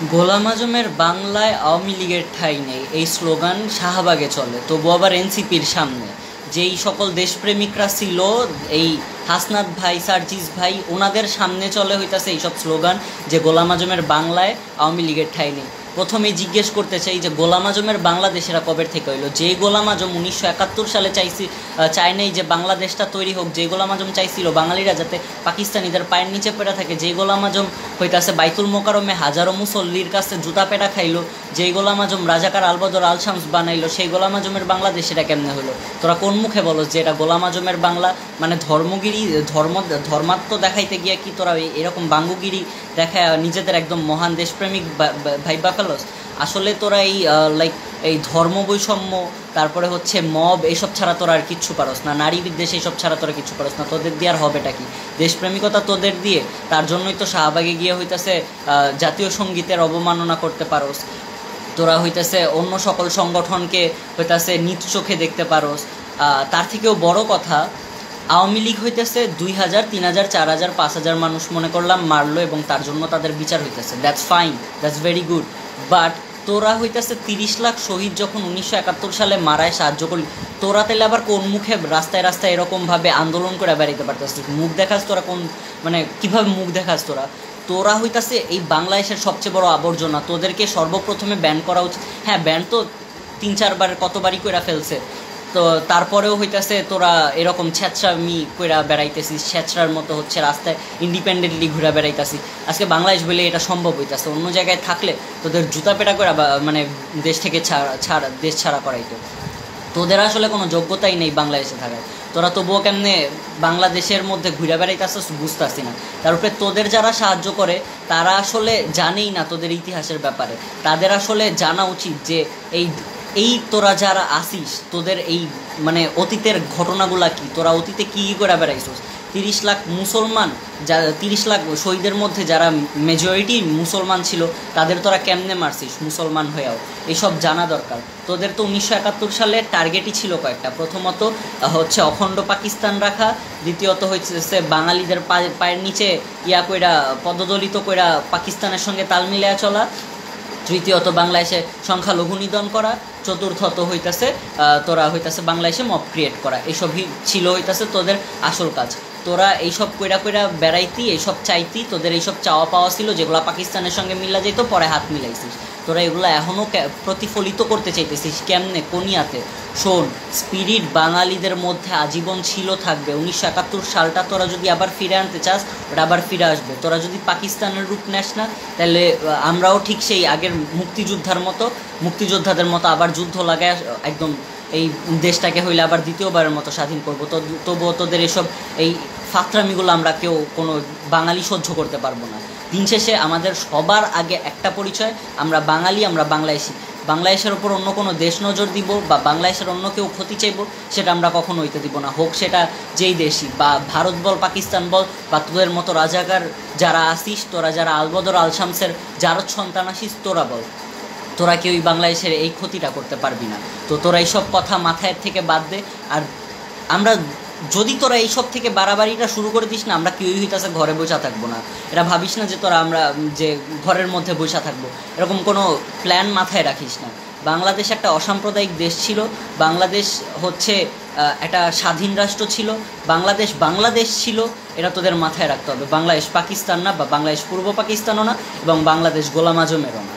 গোলাম আজমের বাংলায় আওয়ামী লীগের ঠাঁই নেই, এই স্লোগান শাহবাগে চলে, তবু আবার এনসিপির সামনে যেই সকল দেশপ্রেমিকরা ছিল, এই হাসনাত ভাই, সার্জিস ভাই, ওনাদের সামনে চলে হইতাছে এইসব স্লোগান যে গোলাম আজমের বাংলায় আওয়ামী লীগের ঠাঁই নেই। প্রথমেই জিজ্ঞেস করতে চাই যে গোলাম আজমের বাংলাদেশেরা কবের থেকে হইলো? যেই গোলাম আজম 1971 সালে চায় নাই যে বাংলাদেশটা তৈরি হোক, যে গোলাম আজম চাইছিল বাঙালিরা যাতে পাকিস্তানিদের পায়ের নিচে পেড়া থাকে, যেই গোলাম আজম হইতাছে বাইতুল মোকারমে হাজারো মুসল্লির কাছে জুতা পেটা খাইলো, যেই গোলাম আজম রাজাকার আলবদর আল শামস বানাইলো, সেই গোলাম আজমের বাংলাদেশ এটা কেমনে হলো? তোরা কোন মুখে বলো যে এটা গোলাম আজমের বাংলা? মানে ধর্মগিরি ধর্মাত্ম দেখাইতে গিয়ে কি তোরা এরকম বাঙ্গুগিরি দেখায় নিজেদের একদম মহান দেশপ্রেমিক ভাইবা ফেলোস? আসলে তোরা এই এই ধর্ম বৈষম্য, তারপরে হচ্ছে মব, এইসব ছাড়া তোরা আর কিচ্ছু পারস না, নারী বিদ্বেষ এইসব ছাড়া তোরা কিচ্ছু পারস না। তোদের দিয়ে আর হবেটা কি? দেশপ্রেমিকতা তোদের দিয়ে, তার জন্যই তো শাহবাগে গিয়ে হইতাছে জাতীয় সঙ্গীতের অবমাননা করতে পারস। তোরা হইতেছে অন্য সকল সংগঠনকে হইতেছে নিচ চোখে দেখতে পারোস। তার থেকেও বড় কথা, আওয়ামী লীগ হইতেছে 2000, 3000, 4000, 5000 মানুষ মনে করলাম মারলো এবং তার জন্য তাদের বিচার হইতেছে, that's fine, that's very good. But তোরা হইতেছে 30 লাখ শহীদ যখন 1971 সালে মারায় সাহায্য করলি, তোরা তাহলে আবার কোন মুখে রাস্তায় রাস্তায় এরকমভাবে আন্দোলন করে বেড়াইতে পারতেছিস? মুখ দেখাস তোরা কোন, মানে কীভাবে মুখ দেখাস তোরা? তোরা হইতাছে এই বাংলাদেশের সবচেয়ে বড় আবর্জনা, তোদেরকে সর্বপ্রথমে ব্যান করা উচিত। হ্যাঁ, ব্যান তো 3-4 বার কতবারই কইরা ফেলছে, তো তারপরেও হইতাছে তোরা এরকম ছ্যাঁচড়ামি কইরা বেড়াইতেছিস, ছ্যাঁচড়ার মতো হচ্ছে রাস্তায় ইন্ডিপেন্ডেন্টলি ঘুরে বেড়াইতেছিস। আজকে বাংলাদেশ বলে এটা সম্ভব হইতাছে, অন্য জায়গায় থাকলে তোদের জুতা পেটা করে মানে দেশ থেকে দেশ ছাড়া করাইতো। তোদের আসলে কোনো যোগ্যতাই নেই বাংলাদেশে থাকার, তোরা তবুও কেমনে বাংলাদেশের মধ্যে ঘুরে বেড়াইতেছিস বুঝতেছি না। তার উপরে তোদের যারা সাহায্য করে তারা আসলে জানেই না তোদের ইতিহাসের ব্যাপারে। তাদের আসলে জানা উচিত যে এই এই তোরা যারা আসিস, তোদের এই মানে অতীতের ঘটনাগুলা কি, তোরা অতীতে কী করে বেড়াইছিস। 30 লাখ মুসলমান, 30 লাখ শহীদের মধ্যে যারা মেজরিটি মুসলমান ছিল, তাদের তোরা কেমনে মারছিস মুসলমান হয়েও, এইসব জানা দরকার। তোদের তো 1971 সালে টার্গেটই ছিল কয়েকটা, প্রথমত হচ্ছে অখণ্ড পাকিস্তান রাখা, দ্বিতীয়ত হচ্ছে বাঙালিদের পায়ের নিচে কইরা পদদলিত কইরা পাকিস্তানের সঙ্গে তাল মিলিয়ে চলা, তৃতীয়ত বাংলাদেশে সংখ্যালঘু নিধন করা, চতুর্থত হইতাছে তোরা হইতাছে বাংলাদেশে মব ক্রিয়েট করা। এইসবই ছিল হইতাছে তোদের আসল কাজ। তোরা এইসব কইরা কইরা বেড়াইতি, এইসব চাইতি, তোদের এইসব চাওয়া পাওয়া ছিল যেগুলো পাকিস্তানের সঙ্গে মিলা যেত, পরে হাত মিলাইছিস। তোরা এগুলো এখনও প্রতিফলিত করতে চাইতেছিস কেমনে, কোনিয়াতে? শোন, স্পিরিট বাঙালিদের মধ্যে আজীবন ছিল, থাকবে। 1971 সালটা তোরা যদি আবার ফিরে আনতে চাস, ওটা আবার ফিরে আসবে। তোরা যদি পাকিস্তানের রূপ নেস না, তাহলে আমরাও ঠিক সেই আগের মুক্তিযোদ্ধাদের মতো আবার যুদ্ধ লাগায় একদম এই দেশটাকে হইলে আবার দ্বিতীয়বারের মতো স্বাধীন করবো। তবুও তোদের এসব এই ফাত্রামিগুলো আমরা কেউ কোনো বাঙালি সহ্য করতে পারবো না। দিন শেষে আমাদের সবার আগে একটা পরিচয়, আমরা বাঙালি, আমরা বাংলাদেশি। বাংলাদেশের ওপর অন্য কোনো দেশ নজর দিব বা বাংলাদেশের অন্য কেউ ক্ষতি চাইব, সেটা আমরা কখনো হইতে দিব না, হোক সেটা যেই দেশই, বা ভারত বল, পাকিস্তান বল, বা তোদের মতো রাজাকার যারা আসিস, তোরা যারা আলবদর আল শামসের জারদ সন্তান আসিস, তোরা বল, তোরা কেউই বাংলাদেশের এই ক্ষতিটা করতে পারবি না। তো তোরা এইসব কথা মাথায় থেকে বাদ দে। আর আমরা যদি তোরা এইসব থেকে বাড়াবাড়িটা শুরু করে দিস না, আমরা কেউই হইতাছে ঘরে বসে থাকবো না। এটা ভাবিস না যে তোরা আমরা যে ঘরের মধ্যে বসে থাকবো, এরকম কোনো প্ল্যান মাথায় রাখিস না। বাংলাদেশ একটা অসাম্প্রদায়িক দেশ ছিল, বাংলাদেশ হচ্ছে একটা স্বাধীন রাষ্ট্র ছিল, বাংলাদেশ ছিল, এটা তোদের মাথায় রাখতে হবে। বাংলাদেশ পাকিস্তান না, বা বাংলাদেশ পূর্ব পাকিস্তানও না, এবং বাংলাদেশ গোলাম আজমেরও না।